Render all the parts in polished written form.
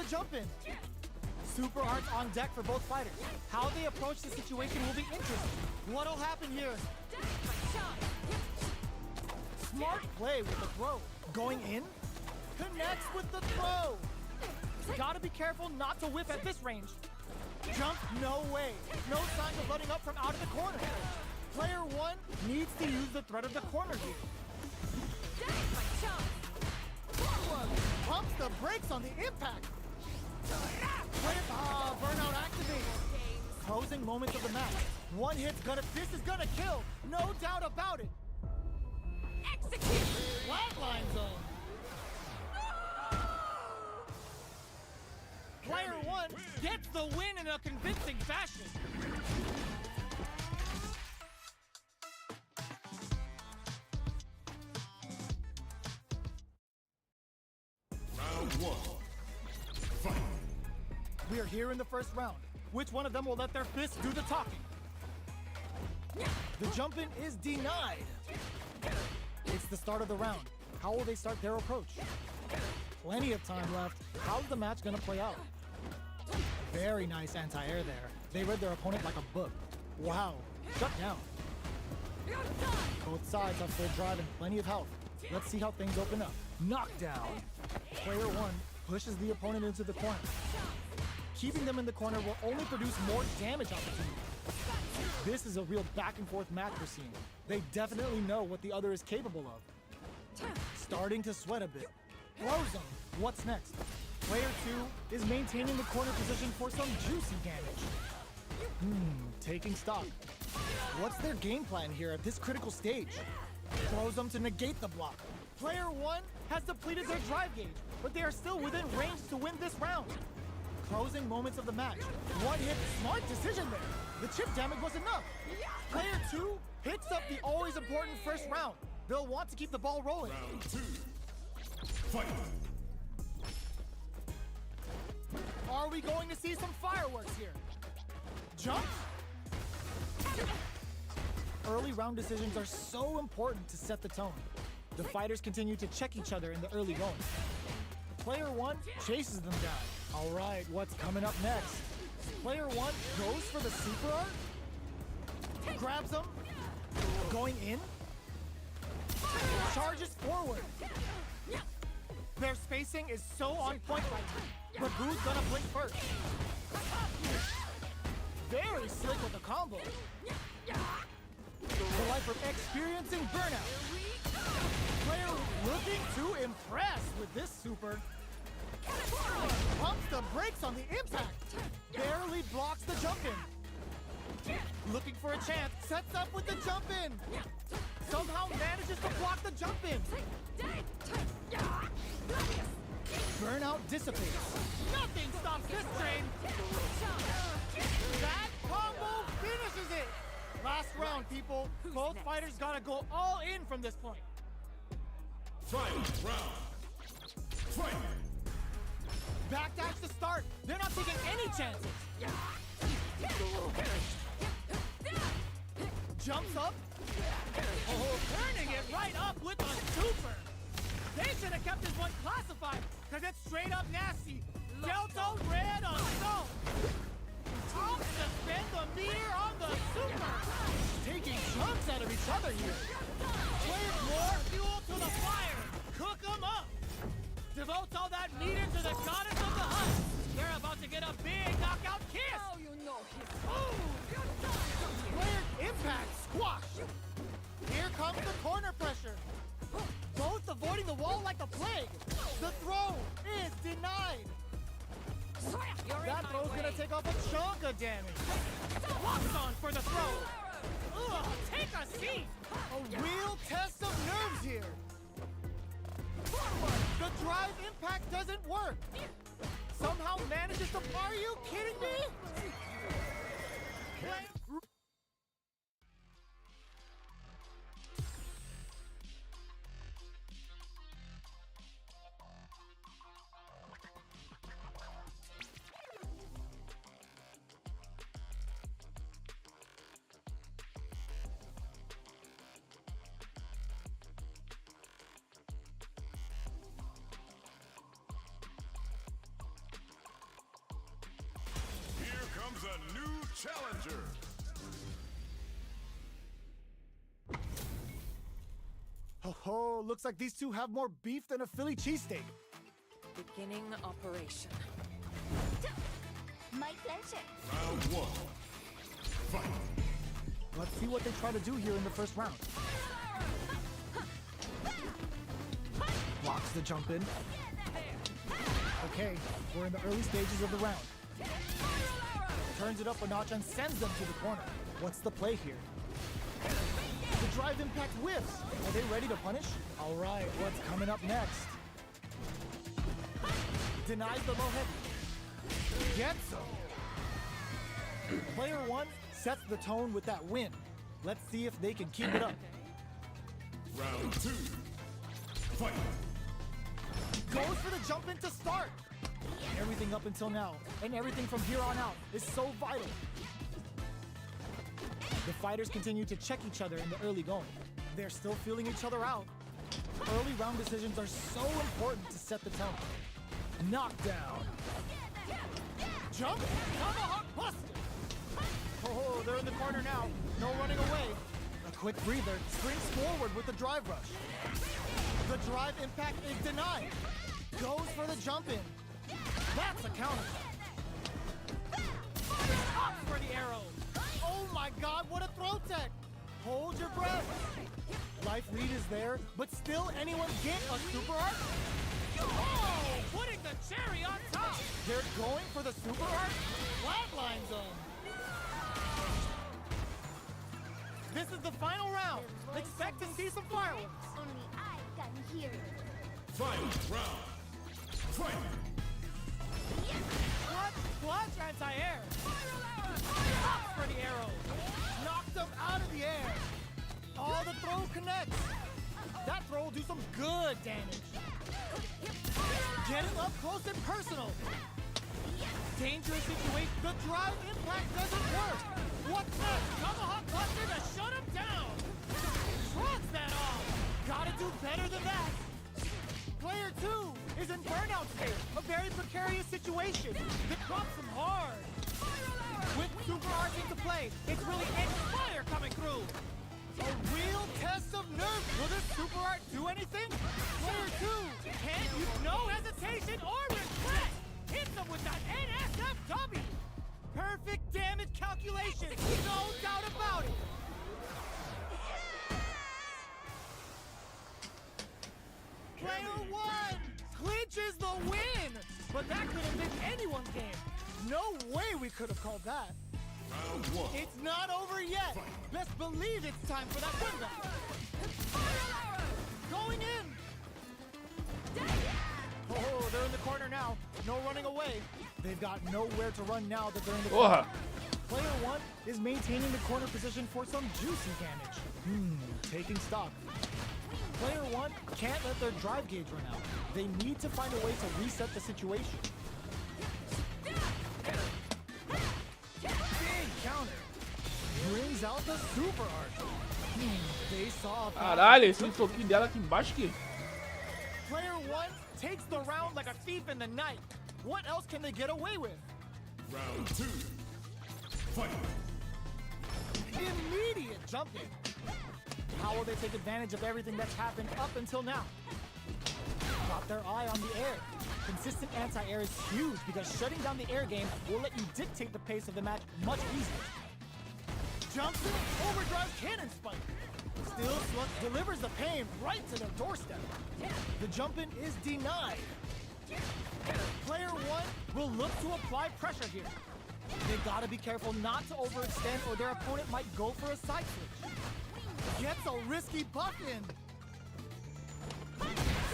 the jump in. Super arts on deck for both fighters. How they approach the situation will be interesting. What'll happen here? Smart play with the throw. Going in? Connects with the throw. Gotta be careful not to whip at this range. Jump, no way. No signs of letting up from out of the corner. Player one needs to use the threat of the corner here. Pumps the brakes on the impact. Burnout activated. Closing moments of the match. One hit's gonna, this is gonna kill. No doubt about it. Execute! Flatline zone. Player one gets the win in a convincing fashion. Round one. Fight. We are here in the first round. Which one of them will let their fists do the talking? The jump-in is denied. It's the start of the round. How will they start their approach? Plenty of time left. How's the match gonna play out? Very nice anti-air there. They read their opponent like a book. Wow. Shut down. Both sides have full drive and plenty of health. Let's see how things open up. Knockdown. Player one pushes the opponent into the corner. Keeping them in the corner will only produce more damage opportunities. This is a real back and forth match we're seeing. They definitely know what the other is capable of. Starting to sweat a bit. Throw zone. What's next? Player two is maintaining the corner position for some juicy damage. Taking stock. What's their game plan here at this critical stage? Throws them to negate the block. Player one has depleted their drive gauge, but they are still within range to win this round. Closing moments of the match. One hit, smart decision there. The chip damage was enough. Player two hits up the always important first round. They'll want to keep the ball rolling. Round two. Fight. Are we going to see some fireworks here? Jump? Early round decisions are so important to set the tone. The fighters continue to check each other in the early going. Player one chases them down. All right, what's coming up next? Player one goes for the super art. Grabs them. Going in. Charges forward. Their spacing is so on point right now. But who's gonna blink first? Very slick with the combo. The life of experiencing burnout. Player looking to impress with this super. Pumps the brakes on the impact. Barely blocks the jump in. Looking for a chance. Sets up with the jump in. Somehow manages to block the jump in. Burnout dissipates. Nothing stops this train. That combo finishes it. Last round, people. Both fighters gotta go all in from this point. Final round. Fight. Backdash to start. They're not taking any chances. Jumps up. Oh, turning it right up with a super. They should have kept this one classified, because it's straight up nasty. Delta red assault. I'll suspend the meter on the super. Taking chunks out of each other here. Player more fuel to the fire. Cook them up. Devotes all that meter to the goddess of the hunt. They're about to get a big knockout kiss. Oh, you know his. Player impact squash. Here comes the corner pressure. Both avoiding the wall like the plague. The throw is denied. That throw's gonna take off a chunk of damage. Locks on for the throw. Ugh, take a seat. A real test of nerves here. The drive impact doesn't work. Somehow manages to... Are you kidding me? challenger. Ho ho, looks like these two have more beef than a Philly cheesesteak. Beginning operation. My pleasure. Round one. Fight. Let's see what they try to do here in the first round. Blocks the jump in. Okay, we're in the early stages of the round. Turns it up a notch and sends them to the corner. What's the play here? The drive impact whiffs. Are they ready to punish? All right, what's coming up next? Denies the low heavy. Gets him. Player one sets the tone with that win. Let's see if they can keep it up. Round two. Fight. Goes for the jump in to start. Everything up until now, and everything from here on out, is so vital. The fighters continue to check each other in the early going. They're still feeling each other out. Early round decisions are so important to set the tone. Knockdown. Jump. Tomahawk buster. Oh, they're in the corner now. No running away. A quick breather. Springs forward with the drive rush. The drive impact is denied. Goes for the jump in. That's a counter. Up for the arrow. Oh my god, what a throw tech. Hold your breath. Life lead is there, but still anyone get a super art? Oh, putting the cherry on top. They're going for the super art? Flatline zone. This is the final round. Expect to see some fireworks. Only I can hear it. Final round. Fight. Clutch anti-air. Up for the arrow. Knocked them out of the air. Oh, the throw connects. That throw will do some good damage. Getting up close and personal. Dangerous situation. The drive impact doesn't work. What's next? Tomahawk buster to shut him down. Shrugs that off. Gotta do better than that. Player two is in burnout state. A very precarious situation. That drops him hard. With super arts into play, it's really fire coming through. A real test of nerve. Will this super art do anything? Player two can't use no hesitation or regret. Hits him with that NSFW. Perfect damage calculation. No doubt about it. Player one clinches the win. But that could have been anyone's game. No way we could have called that. Round one. It's not over yet. Best believe it's time for that win back. Going in. Oh, they're in the corner now. No running away. They've got nowhere to run now that they're in the corner. Player one is maintaining the corner position for some juicy damage. Taking stock. Player one can't let their drive gauge run out. They need to find a way to reset the situation. Big counter. Brings out the super art. They saw a Caralho, esse soquinho dela aqui embaixo aqui. Player one takes the round like a thief in the night. What else can they get away with? Round two. Fight. Immediate jumping. How will they take advantage of everything that's happened up until now? Got their eye on the air. Consistent anti-air is huge because shutting down the air game will let you dictate the pace of the match much easier. Jumps in, overdrive cannon spike. Still delivers the pain right to their doorstep. The jump in is denied. Player one will look to apply pressure here. They gotta be careful not to overextend or their opponent might go for a side switch. Gets a risky buff in.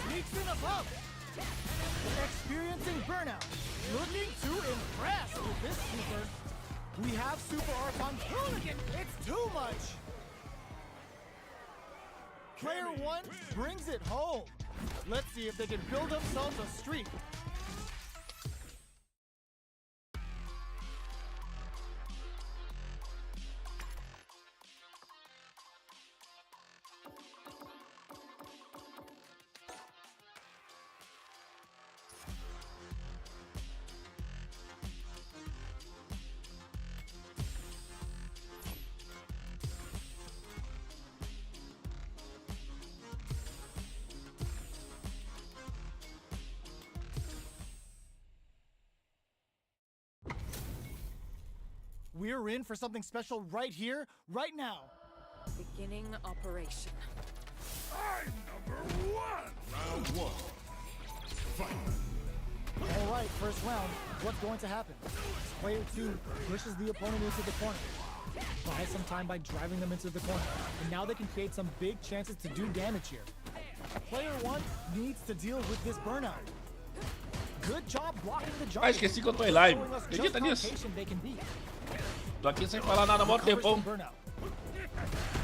Sneaks in above. Experiencing burnout. Looking to impress with this super. We have super art on Hooligan. It's too much. Player one brings it home. Let's see if they can build themselves a streak. We're in for something special right here, right now. Beginning operation. I'm number one. Round one. Fight. All right, first round. What's going to happen? Player 2 pushes the opponent into the corner. Buys some time by driving them into the corner. And now they can create some big chances to do damage here. Player 1 needs to deal with this burnout. Good job blocking the jump. Ah, esqueci que eu tô em live. Acredita nisso? Tô aqui sem falar nada há mó tempão.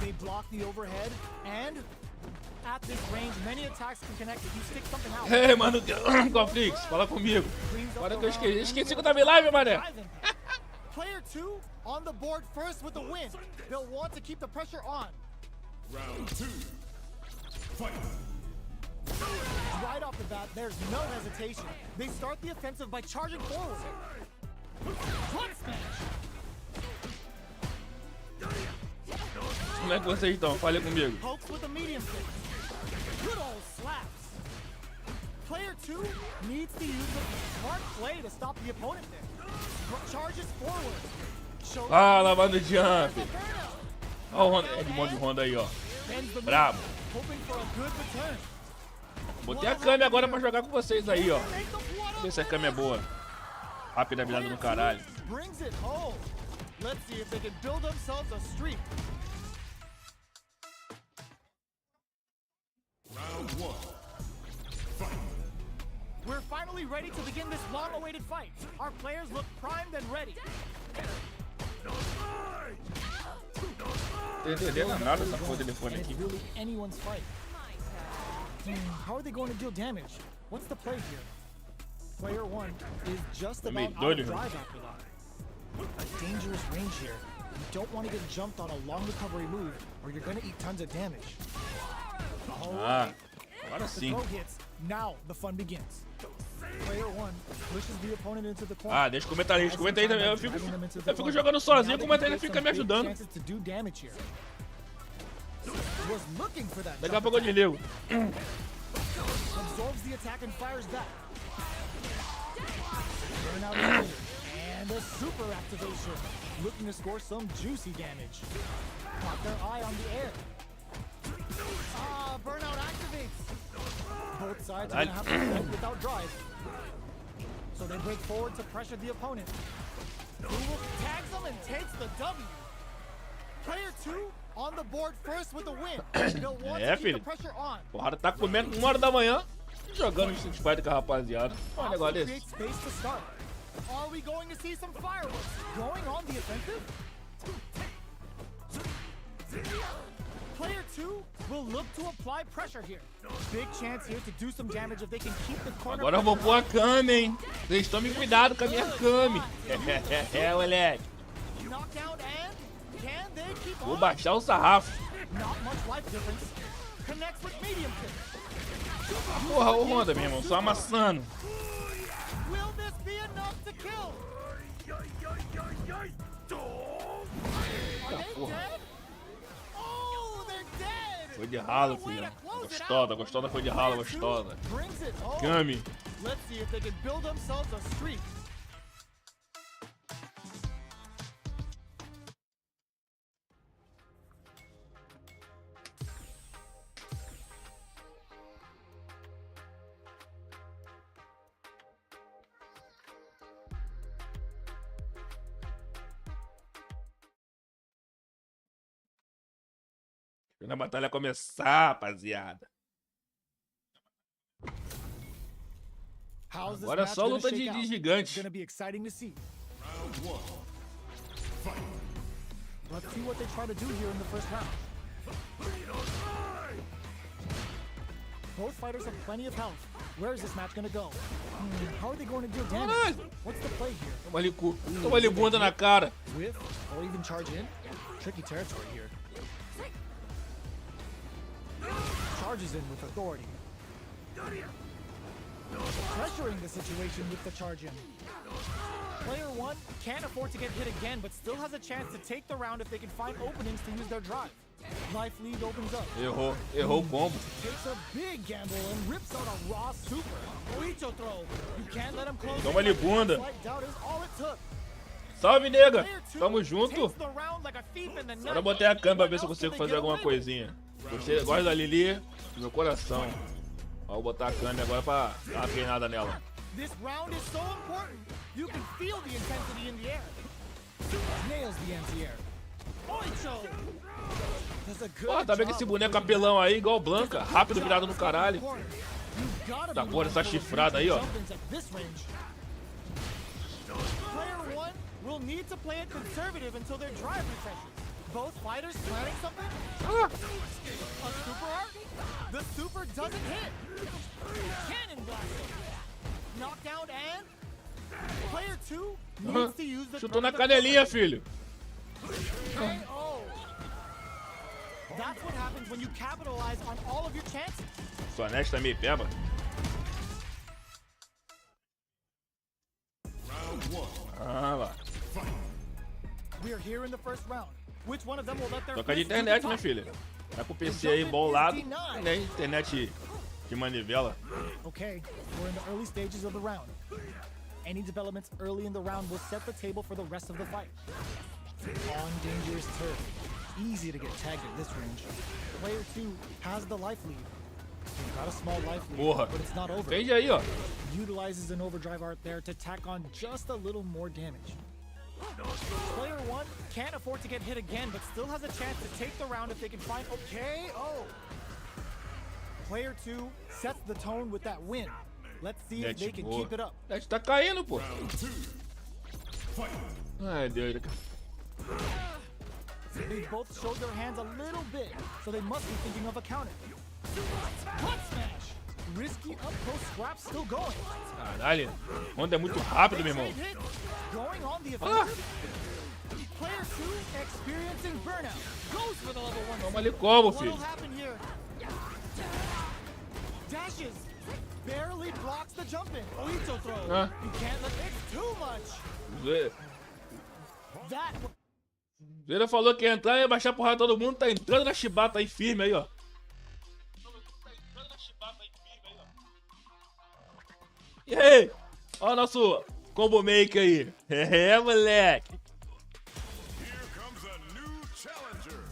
They block the overhead and at this range many attacks can connect if you stick something out. Ei, mano, Conflix, fala comigo. Agora que eu esqueci que eu tava em live, mané. Player 2 on the board first with the win. They'll want to keep the pressure on. Round two. Fight. Right off the bat, there's no hesitation. They start the offensive by charging forward. Front smash. Como é que vocês estão? Fale comigo. Pokes with the medium kick. Good old slaps. Player 2 needs to use the smart play to stop the opponent there. Charges forward. Fala, mano, jump. Ó o Honda, Edmond de Honda aí, ó. Brabo. Hoping for a good return. Botei a câmera agora pra jogar com vocês aí, ó. Ver se a câmera é boa. Rápida virada no caralho. Brings it home. Let's see if they can build themselves a streak. Round one. Fight. We're finally ready to begin this long-awaited fight. Our players look primed and ready. Não tô entendendo nada dessa porra de telefone It's aqui. really anyone's fight. How are they going to deal damage? What's the play here? Player 1 is just about out of drive after that. A dangerous range here. You don't want to get jumped on a long recovery move or you're going to eat tons of damage. Ah, agora The sim. throw hits. Now the fun begins. Player 1 pushes the opponent into the corner. Ah, deixa o comentarista. Comenta aí também. Eu fico jogando sozinho, o comentarista fica me ajudando. Chances to do damage here. Was looking for that Daqui a jump pouco eu desligo. absorbs the attack and fires back. Burnout is needed. And a super activation. Looking to score some juicy damage. Caught their eye on the air. Ah, burnout activates. Both sides are gonna have to fight without drive. So they break forward to pressure the opponent. Who tags them and takes the W. Player 2 on the board first with the win. They'll want to keep the filho. pressure on. Porrada tá comendo 1 hora da manhã. Jogando Street Fighter com a rapaziada. Olha um negócio Also desse. create space to start. Are we going to see some fireworks going on the offensive? Player 2 will look to apply pressure here. Big chance here to do some damage if they can keep the corner. Agora eu vou pôr a Kami, hein. Vocês tomem cuidado com a minha Kami. É, moleque. Knockdown and can they keep Vou on? baixar o sarrafo. Not much life difference. Connects with medium kick. Porra, ô Honda, meu irmão. Só amassando. Will this be enough to kill? Are they dead? Oh, they're dead! Foi de ralo, filha. Gostosa, gostosa foi de ralo, gostosa. Brings it home. Kami. Let's see if they can build themselves a streak. Quando a batalha começar, rapaziada. How's this Agora é match só gonna luta shake de out? gigante. Gonna be exciting to see. Round one. Fight. Let's see what they try to do here in the first round. Both fighters have plenty of health. Where is this match gonna go? How are they going to deal damage? Caralho. What's the play here? Toma ali cu. Toma ali bunda na cara. Whiff or even charge in? Tricky territory here. Charges in with authority. Pressuring the situation with the charge in. Player 1 can't afford to get hit again, but still has a chance to take the round if they can find openings to use their drive. Life lead opens up. Errou. Errou o combo. Takes a big gamble and rips out a raw super. Oicho throw. You can't let him close. Toma ali bunda. Slight doubt is all it took. Salve, nega. Player two Tamo junto. takes the round like a thief in the Agora eu night. botei a câmera pra ver se eu What else consigo can fazer they alguma get away with? coisinha. Gostei, gosto da Lili do meu coração. Ó, vou botar a câmera agora pra dar uma treinada nela. This round is so important. You can feel the intensity in the air. Nails the anti-air. Oicho! Does a good Ó, tá vendo job esse of boneco pushing apelão aí, igual Blanca. Does a Rápido, good virado job no of caralho. staying in the corner. You've gotta Da be porra, essa mindful of chifrada aí, ó. jump-ins at this range. Player one will need to play it conservative until their drive refreshes. Both fighters planning something? Ah, A super art? The super doesn't hit. Cannon blast. Knockdown and player two needs to use the chutou na throw to canelinha, filho. KO. That's what happens when you capitalize on all of your chances. Sua net tá meio peba. Round one. Ah, lá. We are here in the first round. Which one of them will let their Toca de fists do the internet, né, talking? filha? Tá com o PC aí bolado. Né? Internet de manivela. Okay, we're in the early stages of the round. Any developments early in the round will set the table for the rest of the fight. On dangerous turf. Easy to get tagged at this range. Player 2 has the life lead. They've got a small life lead, Porra. but it's not over. Entende aí, ó. Utilizes an overdrive art there to tack on just a little more damage. Player 1 can't afford to get hit again, but still has a chance to take the round if they can find KO. Player 2 sets the tone with that win. Let's see if they Net can boa. keep it up. Net tá caindo, pô. Round two. Fight. Ai, Deus. They both showed their hands a little bit, so they must be thinking of a counter. Butt smash! Risky up-close scrap still going. Caralho. Onda é muito rápido, meu irmão. Straight hit, going on the Ah, offensive. Player 2 experiencing burnout. Goes for the level 1. toma ali como, What'll filho. happen here? Dashes. Barely blocks the jump in. Oito throw. Ah. You can't let it's too much. That Zera falou que ia entrar e ia baixar a porrada todo mundo. Tá entrando na chibata aí firme aí, ó. E aí? Ó o nosso combo maker aí. É, moleque. Here comes a new challenger.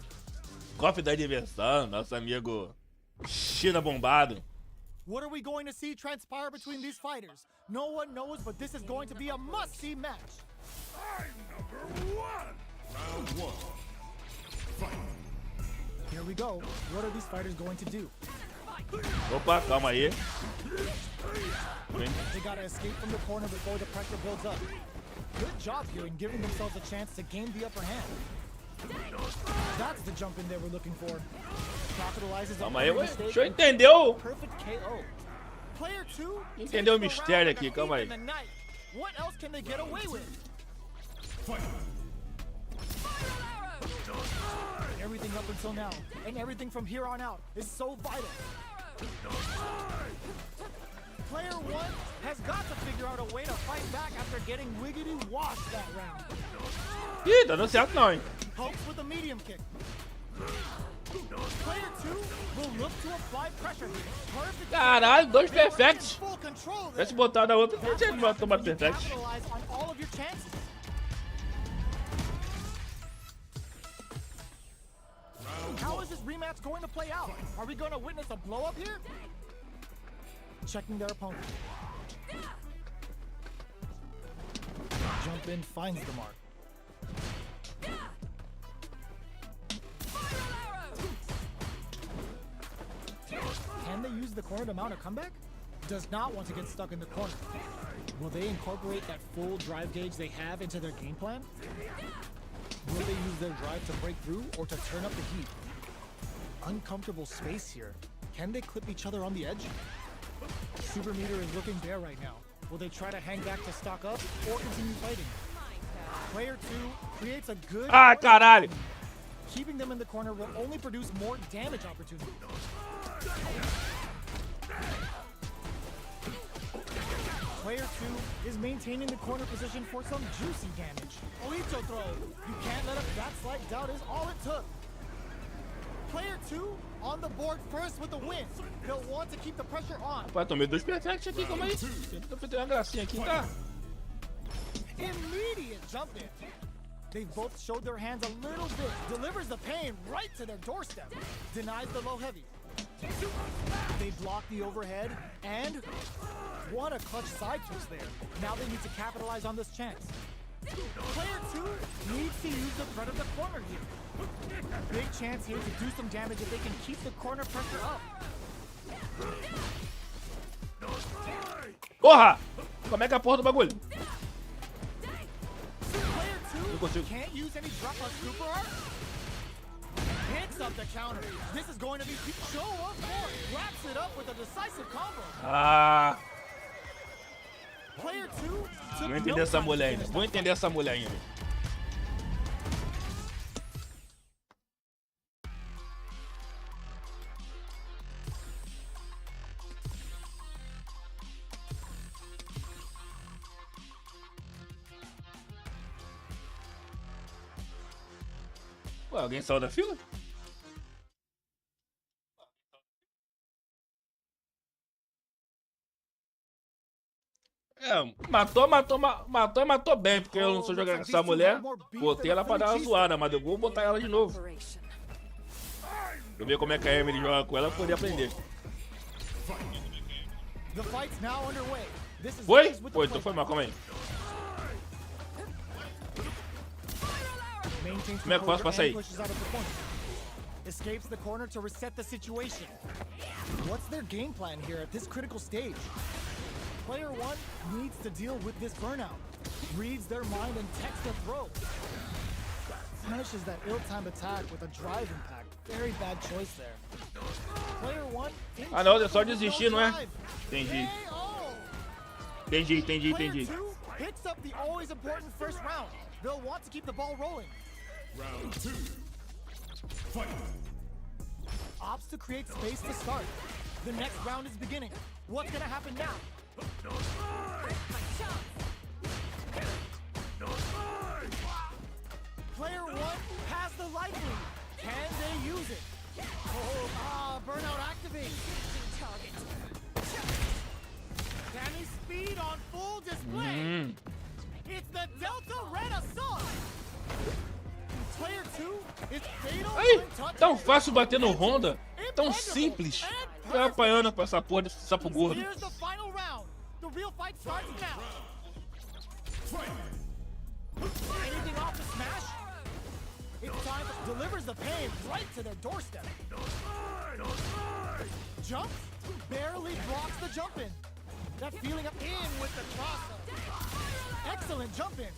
Cofre da diversão, nosso amigo China bombado. What are we going to see transpire between these fighters? No one knows, but this is going to be a must-see match. I'm number one. Round one. Fight. Here we go. What are these fighters going to do? Opa, calma aí. Vem. They gotta escape from the corner before the pressure builds up. Good job here in giving themselves a chance to gain the upper hand. That's the jump in they were looking for. Capitalizes on Calma aí, the ué. mistake. Deixa eu entender o... Perfect KO. Player 2 Entendeu o takes the mistério round aqui, like a calma thief aí. in the night. What else can they get away with? Fight. Everything up until now, and everything from here on out, is so vital. Player 1 has got to figure out a way to fight back after getting wiggity washed that round. Ih, tá dando certo não, hein. Pokes with a medium kick. Player 2 will look to apply pressure here. Perfect. Caralho, dois They were in perfects. full control Se there. tivesse botado a outra, não That's tinha what happens tomado when you perfect. capitalize on all of your chances. How is this rematch going to play out? Are we going to witness a blow up here? Checking their opponent. Jump in finds the mark. Can they use the corner to mount a comeback? Does not want to get stuck in the corner. Will they incorporate that full drive gauge they have into their game plan? Will they use their drive to break through or to turn up the heat? Uncomfortable space here. Can they clip each other on the edge? Super meter is looking bare right now. Will they try to hang back to stock up or continue fighting? Player 2 creates a good... Ah, caralho. Keeping them in the corner will only produce more damage opportunities. Player 2 is maintaining the corner position for some juicy damage. Oito throw. You can't let up that slight doubt is all it took. Player 2 on the board first with the win. They'll want to keep the pressure on. Rapaz, tomei dois perfects aqui, calma aí. Tô fazendo uma gracinha aqui, tá? Immediate jump in. They've both showed their hands a little bit. Delivers the pain right to their doorstep. Denies the low heavy. They block the overhead, and what a clutch side twist there. Now they need to capitalize on this chance. Player 2 needs to use the threat of the corner here. Big chance here to do some damage if they can keep the corner pressure up. Porra! Como é que é a porra do bagulho? Player 2 can't use any drop on super art. Hits up the counter. This is going to be show up more. Wraps it up with a decisive combo. Ah, Player 2 vou entender essa mulher ainda. Vou entender essa mulher ainda. Ué, alguém saiu da fila? É, matou bem, porque eu não sou jogar com essa mulher. Botei ela pra dar uma zoada, mas eu vou botar ela de novo. Operation. Eu ver como é que a Emily joga com ela, eu poder aprender. The fight's now underway. This is Foi? Foi, então foi mal, calma aí. Como é que eu posso passar aí? Escapes the corner to reset the situation. What's their game plan here at this critical stage? Player 1 needs to deal with this burnout. Reads their mind and techs the throw. Punishes that ill-timed attack with a drive impact. Very bad choice there. Player 1. Ah não, é só desistir, não é? Entendi. Entendi. Player 2 picks up the always important first round. They'll want to keep the ball rolling. Round 2. Fight. Opts to create space to start. The next round is beginning. What's gonna happen now? Player 1 has the life lead. Can they use it? Burnout activates. Danny's speed on full display. It's the Delta Red Assault. Player 2 is fatal. Aí, tão fácil bater no Honda. Tão simples. Vai apanhando pra essa porra desse sapo gordo. Here's the final round. The real fight starts now. Anything off the smash? It's time to delivers the pain right to their doorstep. Jumps, barely blocks the jump in. That feeling up in with the cross. Excellent jump in.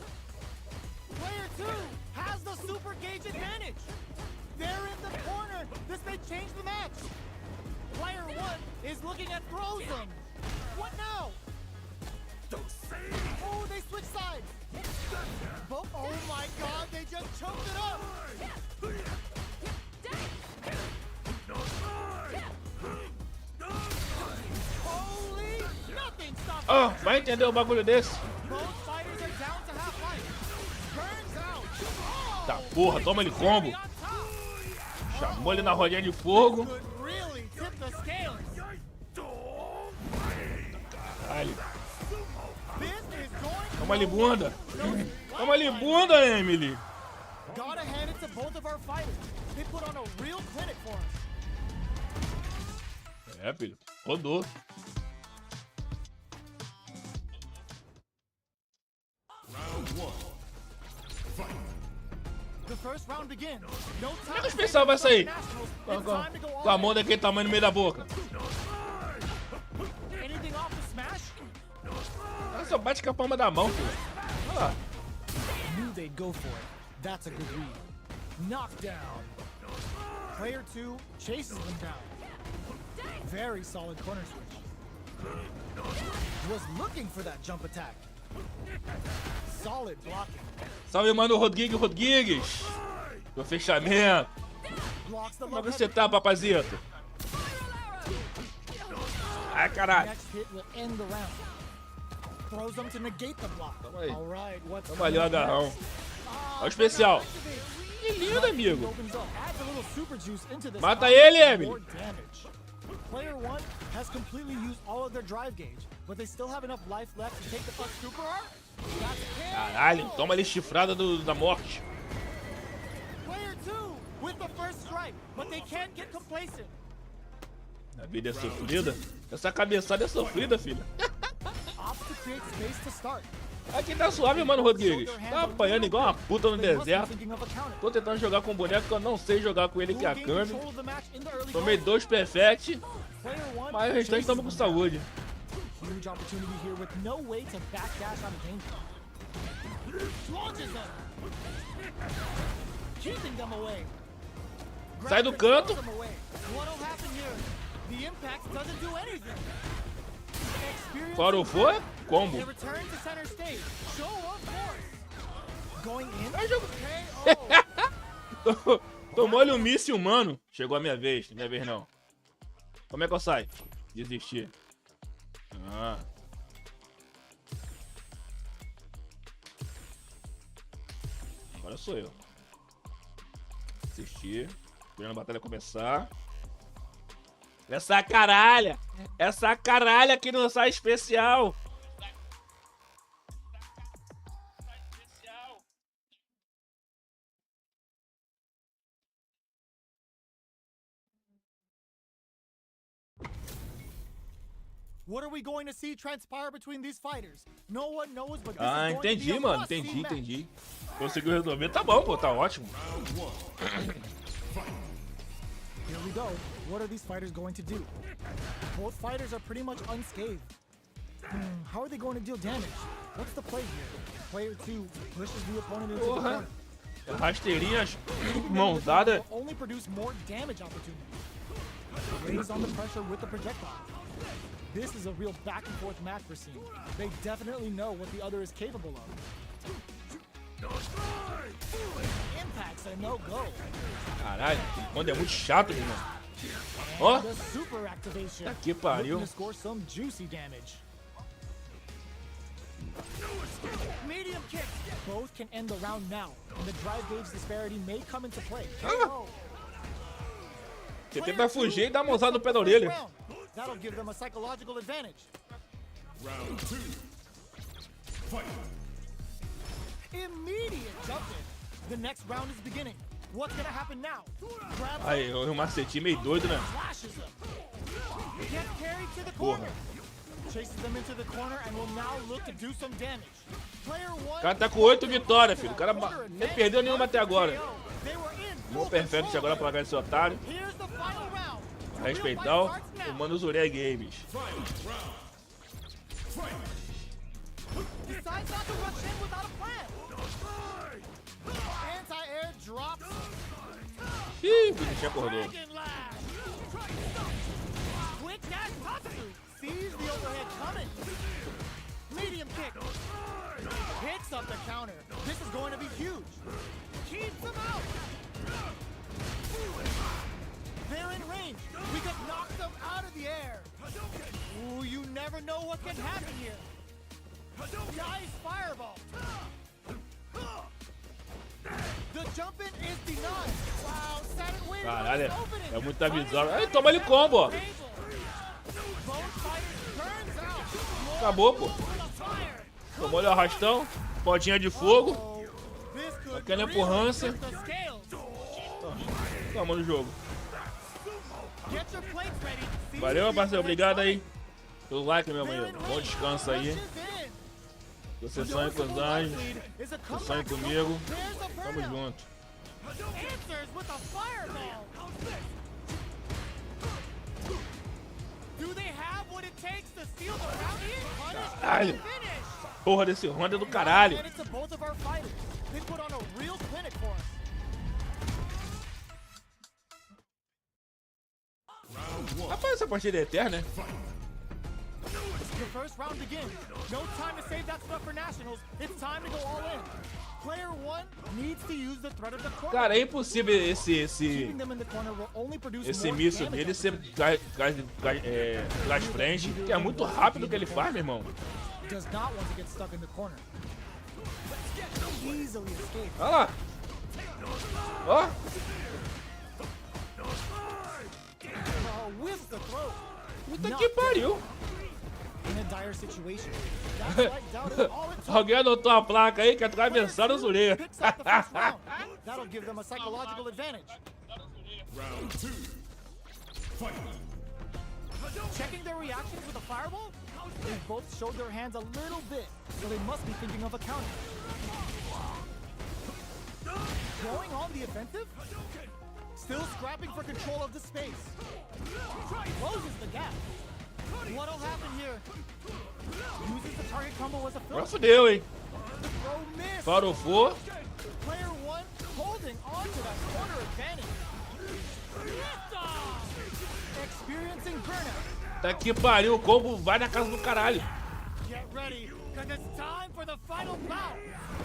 Player 2 has the super gauge advantage. They're in the corner. This may change the match. Player 1 is looking at Frozen. What now? Oh, they switch sides. Oh my god, they just choked it up. Holy, nothing stops. Oh, vai entender o bagulho desse? Both fighters are down to half life. Burns out. Tá porra, toma ele combo. Chamou ele na rodinha de fogo. Could really tip the scales. Caralho. This is going Toma ali bunda. Toma ali bunda, Emily. Gotta hand it to both of our fighters. They put on a real clinic for us. É, filho. Rodou. Round 1. Fight. The first round begins. No Como é que time. o especial vai sair? It's time to go Com a all mão in. daquele tamanho no meio da boca. Anything off the smash? Ela só bate com a palma da mão, filho. Olha lá. Knew they'd go for it. That's a good read. Knockdown. Player 2 chases them down. Very solid corner switch. Was looking for that jump attack. Solid blocking. Salve, mano, Rodrigues. Do fechamento. Blocks the Como é low que você heavy. tá, papazito? Ai, caralho. Next hit will end the round. Throws them to negate the block. Tamo aí. All right, what's Tamo ali, ó, agarrão. Olha o especial. Que lindo, amigo. Opens up, adds a little super juice into this Mata fight ele, for Emily. more damage. Player 1 has completely used all of their drive gauge. but they still have enough life left to take the super art. That's it. Caralho, toma ali chifrada da morte. Player 2 with the first strike, but they can't get complacent. A vida é sofrida? Essa cabeçada é sofrida, filha. Opts to create space to start. Aqui tá suave, mano, Rodrigues. Tá apanhando igual uma puta no They must be deserto. thinking of a counter. Tô tentando jogar com um boneco que eu não sei jogar com ele, que é a Gain Kami. control of the match in the early Tomei going. 2 perfect, Player 1 mas o restante tamo com saúde. huge opportunity here with no way to backdash on danger. Launches them. Keeping them away. Sai do Grabs it, canto. throws them away. What'll happen here? The impact doesn't do anything. Experience Parou, foi? Combo. They return to center stage. Show of force. Going in. KO. Tomou-lhe um míssil humano. Chegou a minha vez não. Como é que eu saio? Desistir. Ah. Agora sou eu. Assistir. Esperando a batalha começar. Essa caralha que não sai especial. What are we going to see transpire between these fighters? No one knows, but this Ah, is going to be entendi, a mano. must-see match. Entendi. Conseguiu resolver. Tá bom, pô. Tá ótimo. Here we go. What are these fighters going to do? Both fighters are pretty much unscathed. How are they going to deal damage? What's the play here? Player 2 pushes the opponent into the Porra. corner. Rasteirinhas, mão dada. Will only produce more damage opportunities. Raise on the pressure with the projectile. This is a real back and forth match we're seeing. They definitely know what the other is capable of. Impacts a no-go. Caralho, quando é muito chato, irmão. Ó, The super activation. Tá que pariu. Looking to score some juicy damage. Medium kick. Both can end the round now, and the drive gauge disparity may come into play. KO. você tenta fugir e dá uma mãozada no pé da orelha. That'll give them a psychological advantage. Round 2. Fight. Immediate jump in. The next round is beginning. What's gonna happen now? Grab him, Aí, o macetinho meio doido, né? flashes him. Gets carried to the corner. Chases them into the corner and will now look to do some damage. Player 1. O cara tá com 8 vitórias, filho. O cara nem perdeu nenhuma até agora. They were in Meu full perfect control. agora pra pagar esse otário. Here's the final round. Pra respeitar o Mano Zuré Games. Decides not to rush in without a plan. Anti-air drops. Ih, o bicho acordou. Dragon Lash. Quick dash Tatsu. Sees the overhead coming. Medium kick. Hits up the counter. This is going to be huge. Keeps him out. They're in range. We could knock them out of the air. Ooh, you never know what can happen here. Nice fireball. The jump in is denied. Wow, sat it way Caralho, opening. é muita visão. Aí, toma ele combo, ó. Both fighters turns out. Acabou, pô. Fire. Tomou ele o arrastão. Potinha de fogo. Oh, this could Aquela really empurrância. tip the scales. Toma no jogo. Get your plates ready. Seize Valeu, the parceiro. Obrigado aí overhead pelo like, meu coming. amigo. Bom descanso aí. Rushes in. Você sonha com os anjos. Is a Você sonha comeback comigo. There's a Tamo burnout. junto. Answers with a fireball. Do they have what it takes to steal the round here? Punish Caralho. and finish. Porra desse Honda é do caralho. Advantage to both of our fighters. They put on a real clinic for us. Rapaz, essa partida é eterna, né? The first round begins. No time to save that stuff for nationals. It's time to go all in. Player 1 needs to use the threat of the corner. Cara, é impossível Keeping them in the corner will only produce esse more míssil damage dele ser gás frente, que é muito rápido o que ele faz, meu irmão. Does not want to get stuck in the corner. Easily escape. Olha lá. Ó. Whiffs the throw. Puta que pariu. in a dire situation. That's right, Doubt is all it took. Alguém anotou a placa aí que atravessaram os Zuleia. Picks up the first round. That'll give them a psychological advantage. Round 2. Fight. Checking their reactions with a fireball? They both showed their hands a little bit, so they must be thinking of a counter. Going on the offensive? Still scrapping for control of the space. Closes the gap. What'll happen here? Uses the target combo as a Agora filter. fudeu, hein? Throw miss. Farofou. Player 1 holding on to that corner advantage. Liftoff! Experiencing burnout. Tá que pariu, o combo vai na casa do caralho. Get ready, because it's time for the final bout.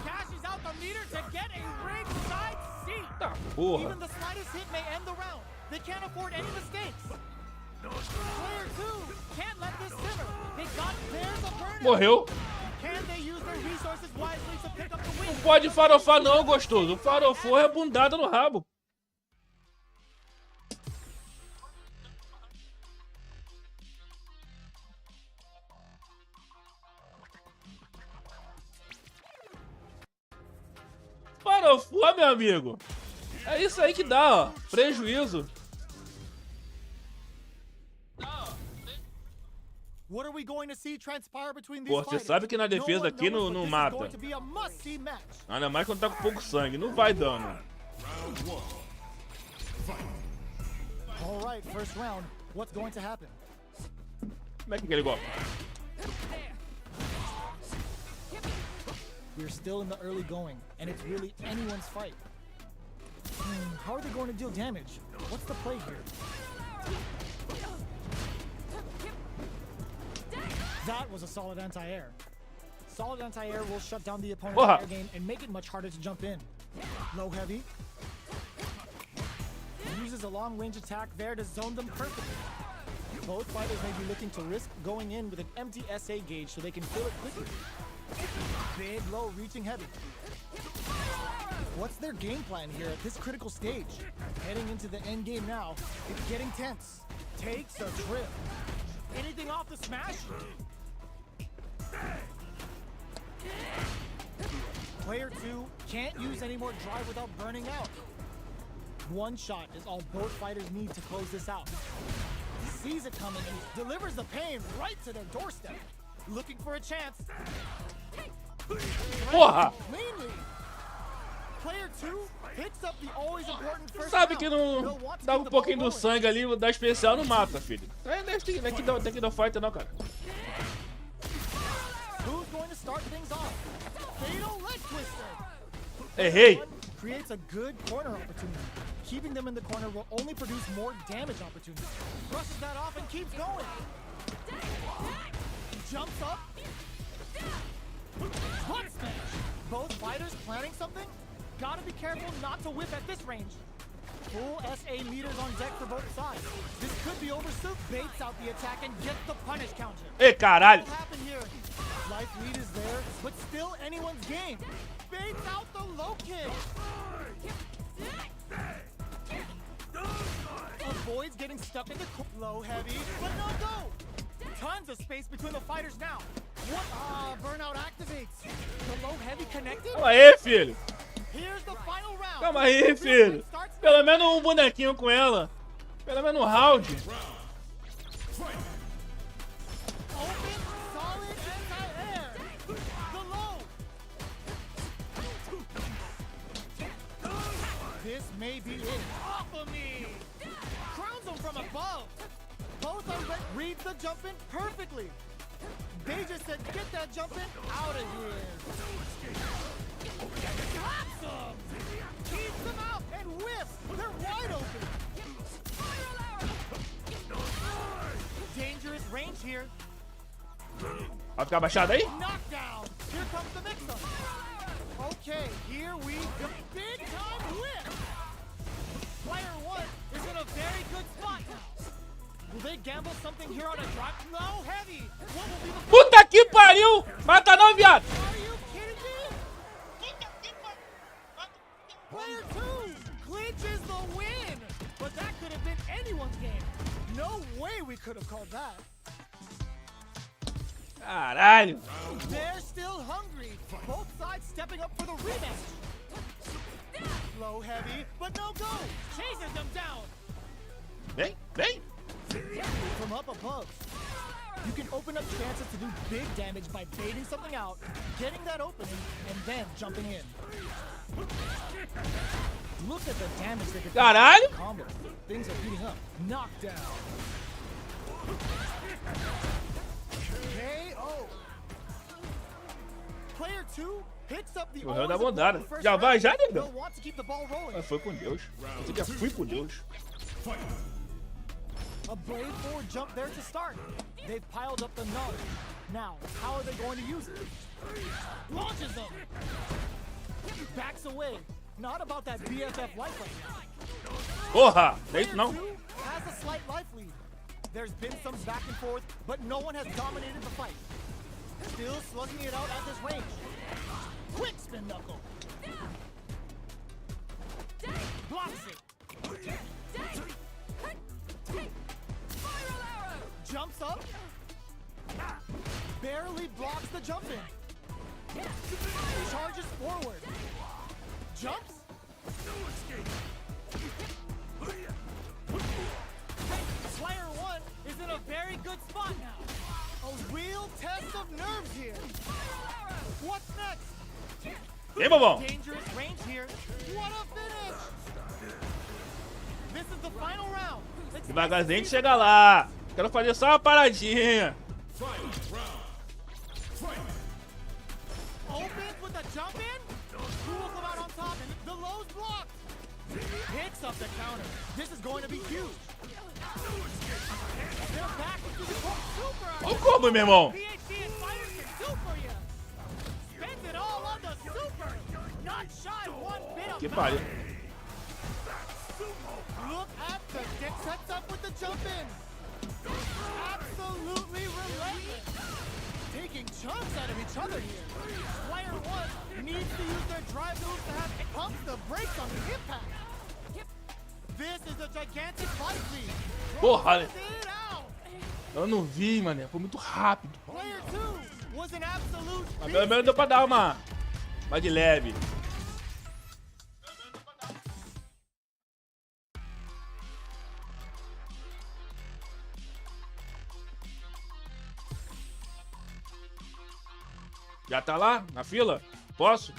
Cashes out the meter to get a ringside seat. Tá porra. Even the slightest hit may end the round. They can't afford any mistakes. Player 2 can't let this simmer. They got theirs a burnout. Morreu. Can they use their resources wisely to pick up the win? Não pode farofar não, gostoso. Farofou é bundada no rabo. Farofou, meu amigo. É isso aí que dá, ó. Prejuízo. What are we going to see transpire between these Pô, você fighters? sabe que na defesa No one aqui knows, não but this is mata. going to be a must-see match. Ainda mais quando tá com pouco sangue. Não vai dano. Round 1. Fight. All right, first round. What's going to happen? Como é que aquele golpe? We're still in the early going, and it's really anyone's fight. How are they going to deal damage? What's the play here? That was a solid anti-air. Solid anti-air will shut down the opponent's Porra. air game and make it much harder to jump in. Low heavy. Uses a long range attack there to zone them perfectly. Both fighters may be looking to risk going in with an empty SA gauge so they can fill it quickly. Big low reaching heavy. What's their game plan here at this critical stage? Heading into the end game now. It's getting tense. Takes a trip. Anything off the smash? Player 2 can't use any more drive without burning out. One shot is all both fighters need to close this out. Sees it coming and delivers the pain right to their doorstep. Looking for a chance. Porra! Cleanly. Player 2 picks up the always important first Sabe round. que They'll não want to dá keep um the pouquinho ball do rolling. sangue ali, dá especial, não mata, filho. Tem que dar fight não, cara. Who's going to start things off? Fatal leg twister. Errei. Creates a good corner opportunity. Keeping them in the corner will only produce more damage opportunities. Brushes that off and keeps going. Jumps up. Butt smash. Both fighters planning something? Gotta be careful not to whip at this range. Full SA meters on deck for both sides. This could be over soon. Baits out the attack and gets the punish counter. Ei, caralho. What happened here? Life lead is there, but still anyone's game. Baits out the low kick. Avoids getting stuck in the low heavy, but no go. Tons of space between the fighters now. What? Burnout activates. The low heavy connected? Calma aí, filho. Here's the final round. Calma aí, filho. Pelo menos um bonequinho com ela. Pelo menos um round. Open, solid, anti-air. The low. This may be it. Off of me. Crowns them from above. Both are read the jump in perfectly. They just said, get that jump in out of here. Slaps them. Keeps them out and whiffs. They're wide open. Dangerous range here. Vai ficar baixado aí? Knockdown. Here comes the mix-up. Okay, here we go. Big time whip. Player 1 is in a very good spot now. Will they gamble something here on a drop? No, heavy. What will be the... Puta que pariu! Mata não, viado! Are you kidding me? Player 2 clinches the win. But that could have been anyone's game. No way we could have called that. Caralho. They're still hungry. Both sides stepping up for the rematch. Low heavy, but no go. Chases them down. Vem, vem. From up above. You can open up chances to do big damage by baiting something out, getting that opening, and then jumping in. Look at the damage they could do Caralho. with the combo. Things are heating up. Knockdown. KO. Player 2 picks up the Correu da always bondada. important first Já vai, round. já, negão. They'll want to keep the ball rolling. Ah, foi com Deus. Eu já fui com Deus. A brave forward jump there to start. They've piled up the knowledge. Now, how are they going to use it? Launches them. Backs away. Not about that BFF life right now. Porra, não é isso Player não. 2 has a slight life lead. There's been some back and forth, but no one has dominated the fight. Still slugging it out at this range. Quick spin knuckle. Blocks it. Jumps up. Barely blocks the jump in. Charges forward. Jumps. Player 1 is in a very good spot now. A real test of nerves here. What's next? Vem, bobão. Dangerous range here. What a finish! This is the final round. Devagarzinho que chega lá. Quero fazer só uma paradinha. Opens with a jump in. Who will come out on top? The low's blocked. Picks up the counter. This is going to be huge. They're back into the court. Super. Olha o combo, meu irmão. PhD and fighters can do for you. Spends it all on the super. Not shy one bit of Que pariu. Look at the dick, sets up with the jump in. Absolutely relentless. Taking chunks out of each other here. Player 1 needs to use their drive moves to have pumps the brakes on the impact. This is a gigantic life lead. Porra, Closes it out. eu não vi, mané. Foi muito rápido. Player 2 was an absolute Mas pelo menos deu pra dar uma de leve. Já tá lá, na fila? Posso?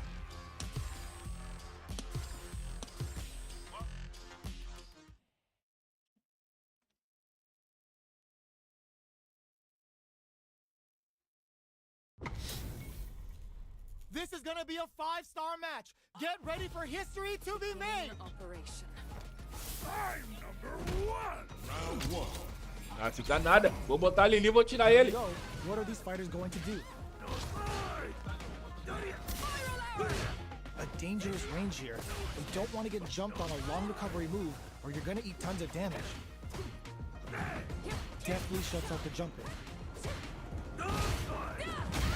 This is gonna be a 5-star match. Get ready for history to be made. Operation. Não vai ficar nada. Vou botar ele ali e vou tirar ele. Go. What are these fighters going to do? A dangerous range here. You don't want to get jumped on a long recovery move or you're gonna eat tons of damage. Deftly shuts out the jump in.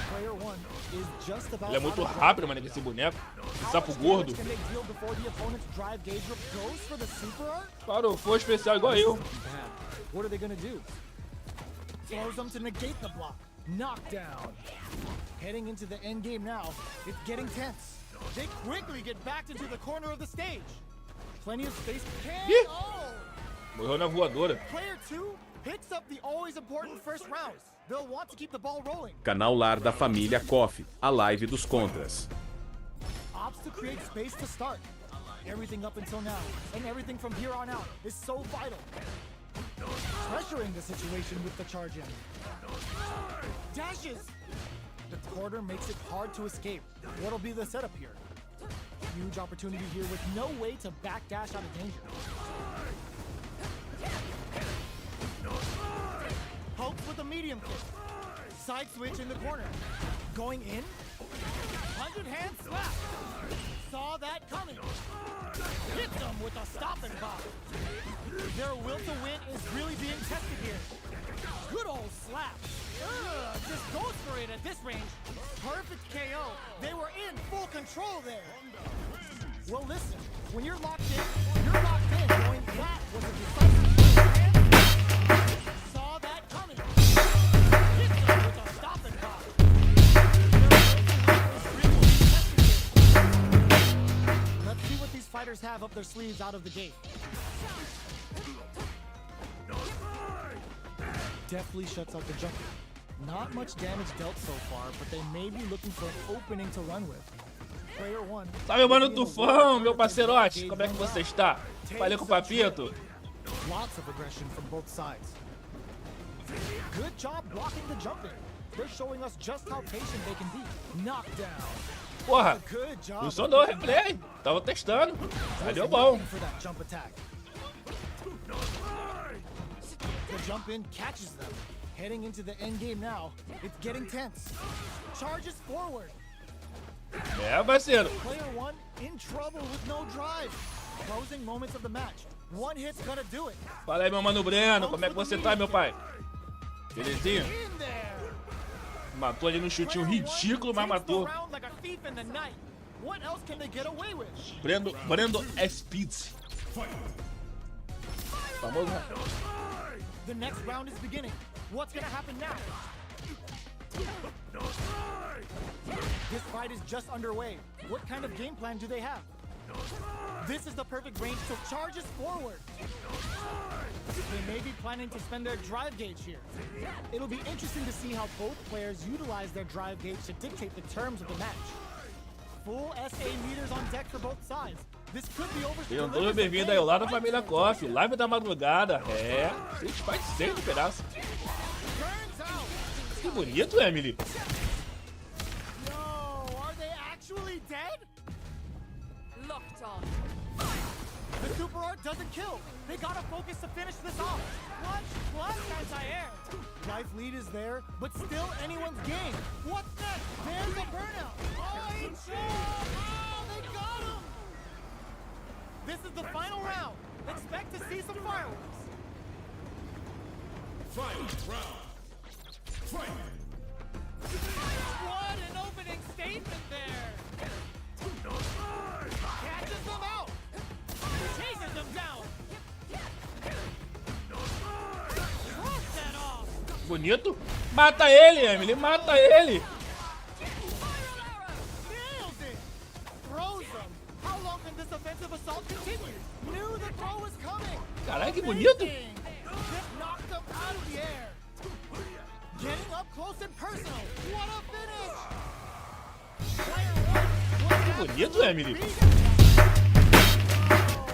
Player 1 is just about Ele é muito rápido, mano, esse boneco. Esse sapo gordo. Can they deal before the opponent's drive gauge goes for the super art? Parou, foi especial igual eu. Bad. What are they gonna do? Throws them to negate the block. Knockdown. Heading into the end game now. It's getting tense. They quickly get backed into the corner of the stage. Plenty of space. Ih! KO! Morreu na voadora. Player 2 picks up the always important first round. They'll want to keep the ball rolling. Canal Lar da Família Coffee, a live dos contras. Opts to create space to start. Everything up until now, and everything from here on out, is so vital. Pressuring the situation with the charge in. Dashes! The corner makes it hard to escape. What'll be the setup here? Huge opportunity here with no way to backdash out of danger. Pokes with a medium kick. Side switch in the corner. Going in. 100-hand slap. Saw that coming. Hits them with a stop and pop. Their will to win is really being tested here. Good old slap. Just goes for it at this range. Perfect KO. They were in full control there. Well, listen. When you're locked in, you're locked in. Going that was a decisive hand. Saw that coming. Hits them with a stop and have up their sleeves out of the gate. Deftly shuts out the jumper. Not much damage dealt so far, but they may be looking for an opening to run with. Player 1. Salve, mano Tufão, meu parceirote. Como é que você está? Falei com o Papito. Lots of aggression from both sides. Good job blocking the jump in. They're showing us just how patient they can be. Knockdown. Porra, Good job. funcionou o replay. Tava testando. Aí deu bom. For that jump attack. The jump in catches them. Heading into the end game now. It's getting tense. Charges forward. É, parceiro. Player 1 in trouble with no drive. Closing moments of the match. One hit's gonna do it. Fala aí, meu mano Breno. Como é que você tá, meu pai? Belezinha? In there. Matou ali no chutinho ridículo, mas matou. Like a thief in the night. What else can they get away with? Brendo Spitz. Famoso, né? The next round is beginning. What's gonna happen now? This fight is just underway. What kind of game plan do they have? This is the perfect range to charges forward. They may be planning to spend their drive gauge here. It'll be interesting to see how both players utilize their drive gauge to dictate the terms of the match. Full SA meters on deck for both sides. This could be over. Sejam todos bem-vindos aí ao lado da família Coffee, live da madrugada. É, Street Fighter 6 de pedaço. Que bonito, Emily. No, are they actually dead? Locked on. The super art doesn't kill. They gotta focus to finish this off. Punch plus anti-air. Life lead is there, but still anyone's game. What's next? There's a burnout. Oh, he shot! Oh, they got him! This is the final round. Expect to see some fireworks. Final round. Fight! What an opening statement there! Catches them out! Chases them down! Throws that off! Bonito. Mata ele, Emily, mata ele. Nails it! Throws them! How long can this offensive assault continue? Knew the throw was coming! Caralho, que bonito. Amazing! Just knocked them out of the air! Getting up close and personal! What a finish! Player 1 was Que bonito, Emily. Oh,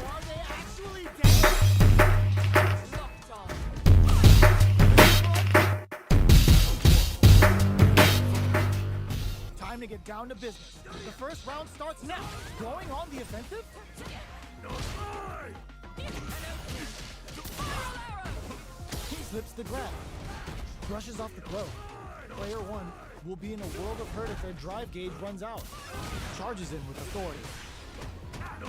are they actually dead? Locked on. Time to get down to business. The first round starts now. Going on the offensive? He slips the grab. Brushes off the throw. Player 1 will be in a world of hurt if their drive gauge runs out. Charges in with authority. The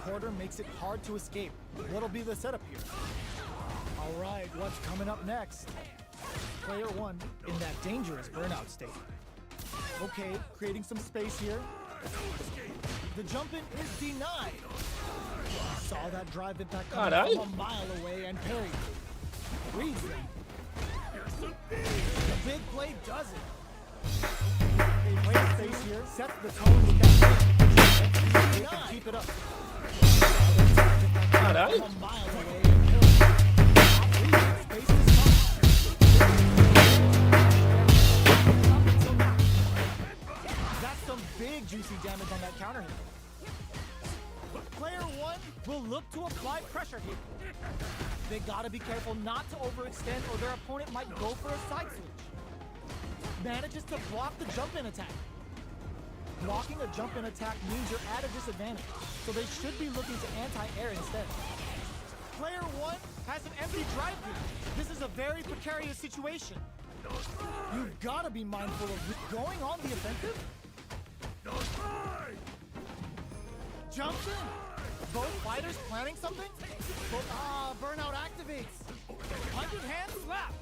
quarter makes it hard to escape. What'll be the setup here? All right, what's coming up next? Player 1 in that dangerous burnout state. Okay, creating some space here. The jump in is denied. Saw that drive impact coming Caralho. from a mile away and parried. Reads them. The big play does it. They play space here, sets the tone with that win. They can keep it up. Caralho. From a mile away and parried. Reads space is tough. That's some big juicy damage on that counter hit. Player 1 will look to apply pressure here. They gotta be careful not to overextend or their opponent might go for a side switch. Manages to block the jump-in attack. Blocking a jump-in attack means you're at a disadvantage, so they should be looking to anti-air instead. Player 1 has an empty drive gauge. This is a very precarious situation. You've gotta be mindful of going on the offensive. Jumps in. Both fighters planning something? Burnout activates. 100-hand slap.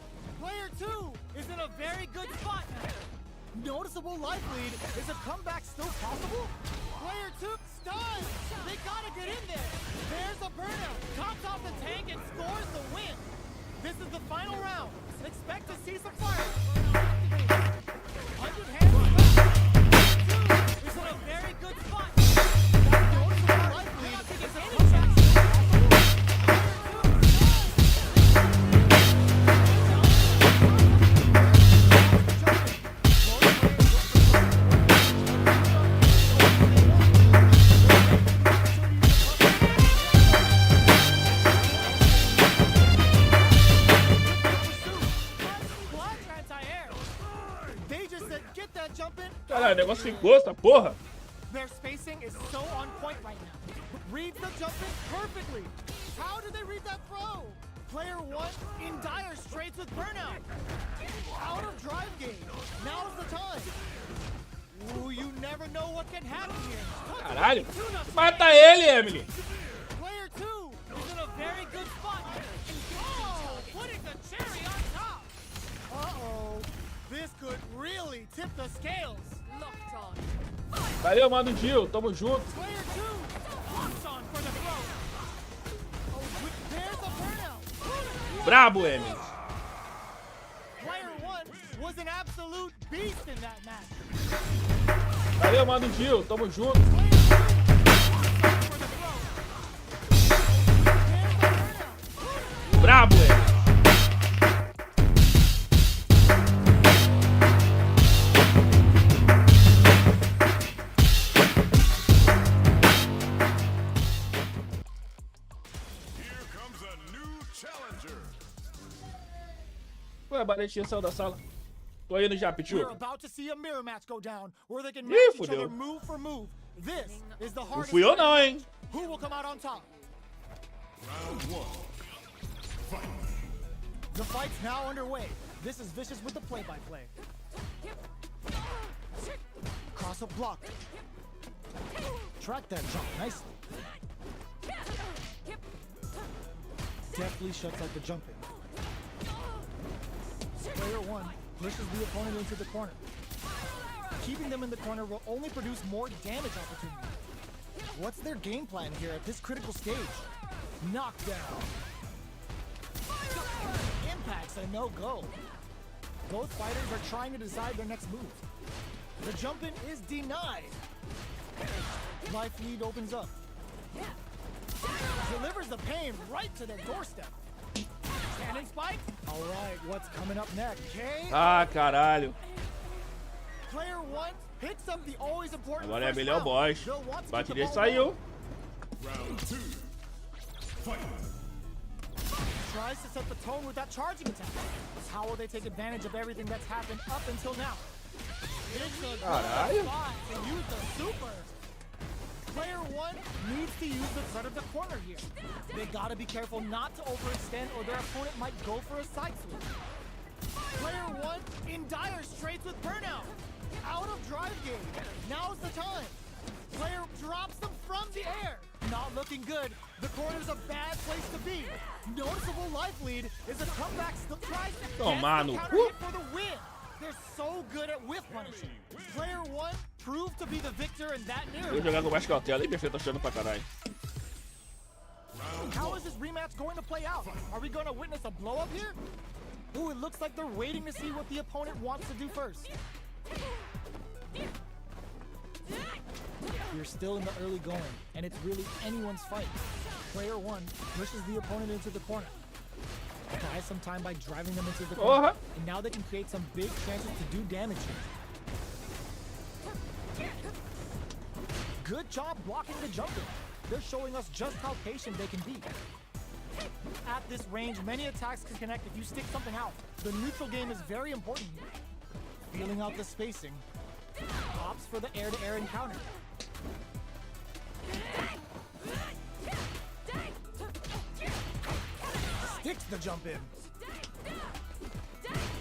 Player 2 is in a very good spot now. Noticeable life lead. Is a comeback still possible? Player 2 stunned. They gotta get in there. There's a burnout. Tops off the tank and scores the win. This is the final round. Expect to see some fire. 100-hand slap. Player 2 is in a very good spot. That noticeable life lead is a classificou essa porra. Their spacing is so on point right now. Reads the jump in perfectly. How did they read that throw? Player one in dire straits with burnout. Out of drive gauge. Now's the time. Ooh, you never know what can happen here. Caralho. Mata ele, Emily. Player two is in a very good spot. Oh, putting the cherry on top. Uh-oh. This could really tip the scales. Locked on. Valeu, mano, Gil. Tamo junto. Player two locks on for the throw. Oh, there's the burnout. Brabo, Emily. Player one was an absolute beast in that match. Valeu, mano, Gil. Tamo junto. Player two locks on for the throw. There's the burnout. Brabo, Emily. Here comes a new challenger. Ué, a Baretinha saiu da sala. Tô indo já, Pichu. We're about to see a mirror match go down where they can Ih, match each fudeu. other move for move. This is the Não hardest. fui eu fight. não, hein. Who will come out on top? Round one. Fight. The fight's now underway. This is Vicious with the play-by-play. Cross-up blocked. Track that jump nicely. Deftly shuts out the jumping. Player one pushes the opponent into the corner. Keeping them in the corner will only produce more damage opportunity. What's their game plan here at this critical stage? Knockdown. Impact's a no-go. Both fighters are trying to decide their next move. The jump-in is denied. Life lead opens up. Delivers the pain right to their doorstep. Standing spike? Alright, what's coming up next? K? Ah, caralho. Player one picks up the always important Agora é first melhor round. boss. They'll want to Bate keep the dele ball saiu. rolling. Round two. Fight. Tries to set the tone with that charging attack. How will they take advantage of everything that's happened up until now? It's a good Caralho. spot to use the super. Player one needs to use the front of the corner here. They gotta be careful not to overextend or their opponent might go for a side switch. Player one in dire straits with burnout. Out of drive gauge. Now's the time. Player drops them from the air. Not looking good. The corner's a bad place to be. Noticeable life lead is a comeback still tries to Toma get the no counter cu. hit for the win. They're so good at whiff punishing. Player one proved to be the victor in that Vou mirror. jogar com mais cautela. Ih, minha filha tá achando pra caralho. How is this rematch going to play out? Are we going to witness a blow up here? Ooh, it looks like they're waiting to see what the opponent wants to do first. We're still in the early going, and it's really anyone's fight. Player one pushes the opponent into the corner. Buys some time by driving them into the corner, Porra. and now they can create some big chances to do damage here. Good job blocking the jumper. They're showing us just how patient they can be. At this range, many attacks can connect if you stick something out. The neutral game is very important here. Feeling out the spacing. Opts for the air-to-air encounter. Sticks the jump in.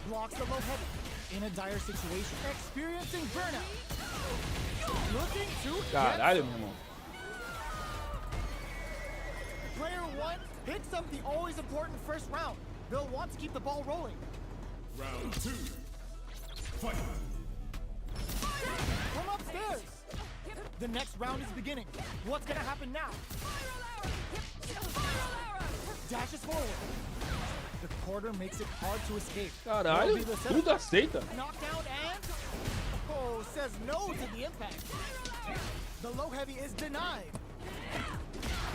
Blocks the low heavy. In a dire situation. Experiencing burnout. Looking to get Caralho, meu irmão. Player one picks up the always important first round. They'll want to keep the ball rolling. Round two. Fight. Come upstairs. The next round is beginning. What's gonna happen now? Dashes forward. The quarter makes it hard to escape. Caralho, Will be the setup. tudo aceita. Knockdown and says no to the impact. The low heavy is denied.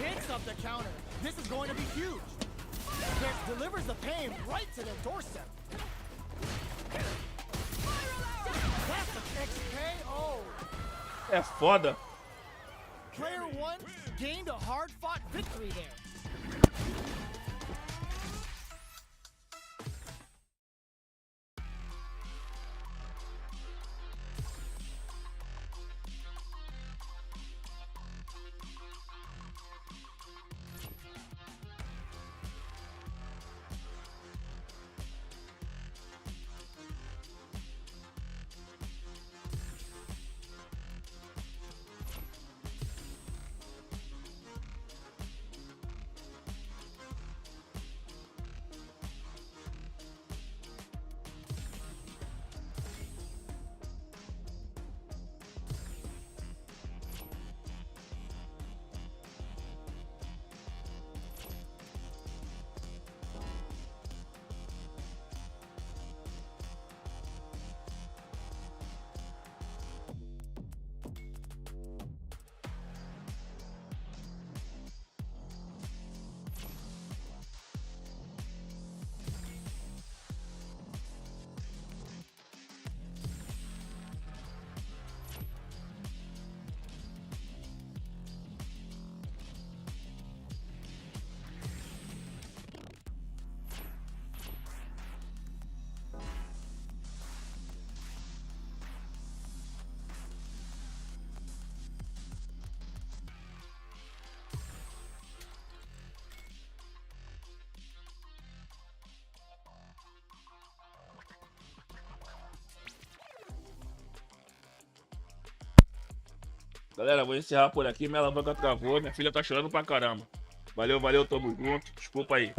Hits up the counter. This is going to be huge. Delivers the pain right to their doorstep. Classic XKO. É foda. Player one gained a hard-fought victory there. Galera, vou encerrar por aqui. Minha alavanca travou. Minha filha tá chorando pra caramba. Valeu, valeu, tamo junto. Desculpa aí.